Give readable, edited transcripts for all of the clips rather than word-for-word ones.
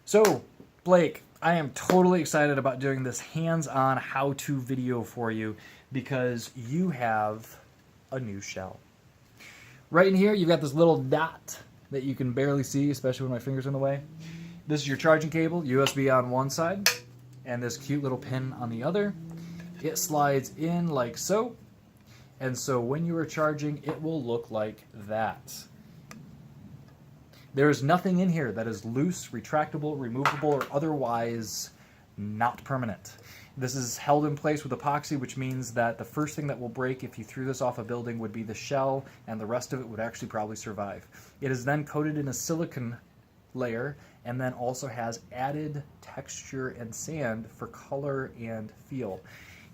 So, Blake, I am totally excited about doing this hands-on how-to video for you because you have a new shell. Right in here, you've got this little dot that you can barely see, especially when my finger's in the way. This is your charging cable, USB on one side, and this cute little pin on the other. It slides in like so, and so when you are charging, it will look like that. There is nothing in here that is loose, retractable, removable, or otherwise not permanent. This is held in place with epoxy, which means that the first thing that will break if you threw this off a building would be the shell, and the rest of it would actually probably survive. It is then coated in a silicone layer, and then also has added texture and sand for color and feel.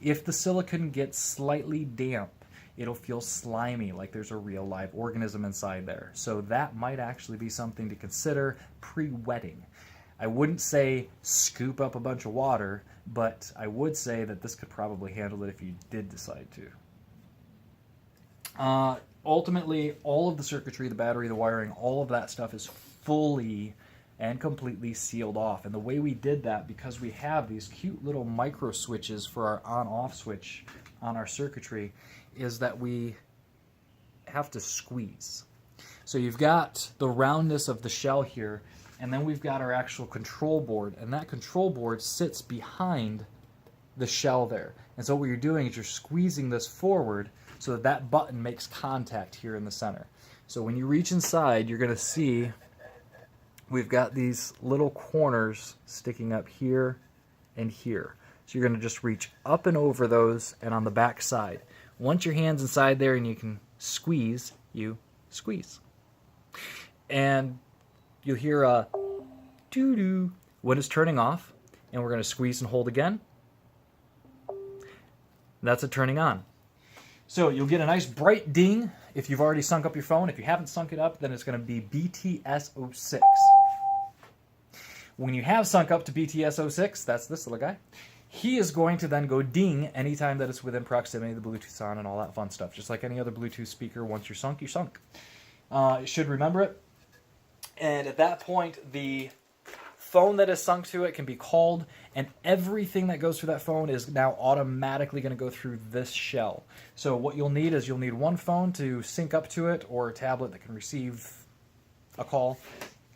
If the silicone gets slightly damp, it'll feel slimy, like there's a real live organism inside there. So that might actually be something to consider pre-wetting. I wouldn't say scoop up a bunch of water, but I would say that this could probably handle it if you did decide to. Ultimately, all of the circuitry, the battery, the wiring, all of that stuff is fully and completely sealed off. And the way we did that, because we have these cute little micro switches for our on-off switch on our circuitry, is that we have to squeeze. So you've got the roundness of the shell here, and then we've got our actual control board, and that control board sits behind the shell there. And so what you're doing is you're squeezing this forward so that that button makes contact here in the center. So when you reach inside, you're going to see we've got these little corners sticking up here and here. So you're going to just reach up and over those and on the back side. Once your hand's inside there and you can squeeze, you squeeze. And you'll hear a doo-doo when it's turning off, and we're going to squeeze and hold again. That's it turning on. So you'll get a nice bright ding if you've already sunk up your phone. If you haven't sunk it up, then it's going to be BTS06. When you have sunk up to BTS06, that's this little guy, he is going to then go ding anytime that it's within proximity of the Bluetooth on and all that fun stuff. Just like any other Bluetooth speaker, once you're sunk, you're sunk. It should remember it. And at that point, the phone that is sunk to it can be called, and everything that goes through that phone is now automatically going to go through this shell. So what you'll need is you'll need one phone to sync up to it, or a tablet that can receive a call,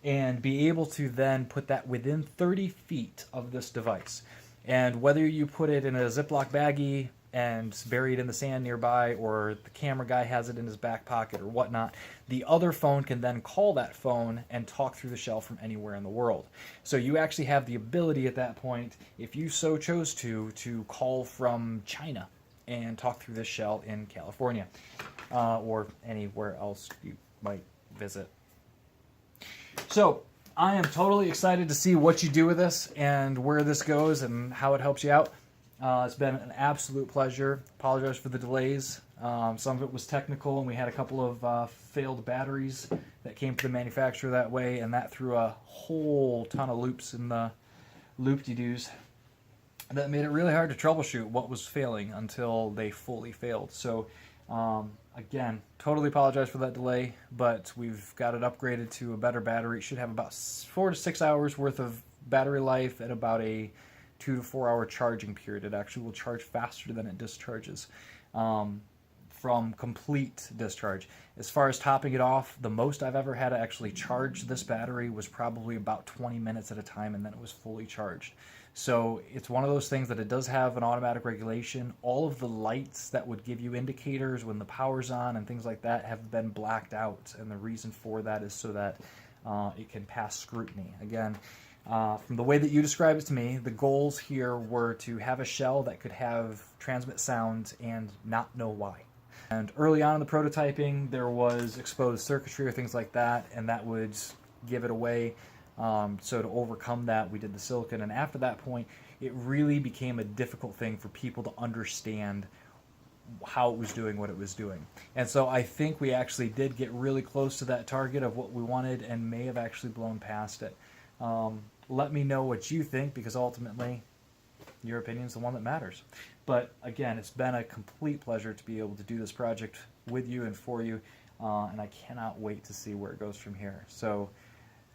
and be able to then put that within 30 feet of this device. And whether you put it in a Ziploc baggie and bury it in the sand nearby, or the camera guy has it in his back pocket or whatnot, the other phone can then call that phone and talk through the shell from anywhere in the world. So you actually have the ability at that point, if you so chose to call from China and talk through this shell in California, or anywhere else you might visit. So I am totally excited to see what you do with this and where this goes and how it helps you out. It's been an absolute pleasure. Apologize for the delays. Some of it was technical, and we had a couple of failed batteries that came to the manufacturer that way, and that threw a whole ton of loops in the loop-de-doos. That made it really hard to troubleshoot what was failing until they fully failed. So again, totally apologize for that delay, but we've got it upgraded to a better battery. It should have about 4 to 6 hours worth of battery life and about a 2 to 4 hour charging period. It actually will charge faster than it discharges from complete discharge. As far as topping it off, the most I've ever had to actually charge this battery was probably about 20 minutes at a time, and then it was fully charged. So it's one of those things that it does have an automatic regulation. All of the lights that would give you indicators when the power's on and things like that have been blacked out, and the reason for that is so that it can pass scrutiny. Again, from the way that you described it to me, the goals here were to have a shell that could transmit sound and not know why. And early on in the prototyping, there was exposed circuitry or things like that, and that would give it away. So to overcome that, we did the silicon, and after that point, it really became a difficult thing for people to understand how it was doing what it was doing. And so I think we actually did get really close to that target of what we wanted, and may have actually blown past it. Let me know what you think, because ultimately your opinion is the one that matters. But again, it's been a complete pleasure to be able to do this project with you and for you, and I cannot wait to see where it goes from here. So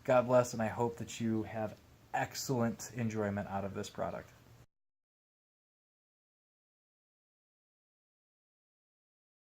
God bless, and I hope that you have excellent enjoyment out of this product.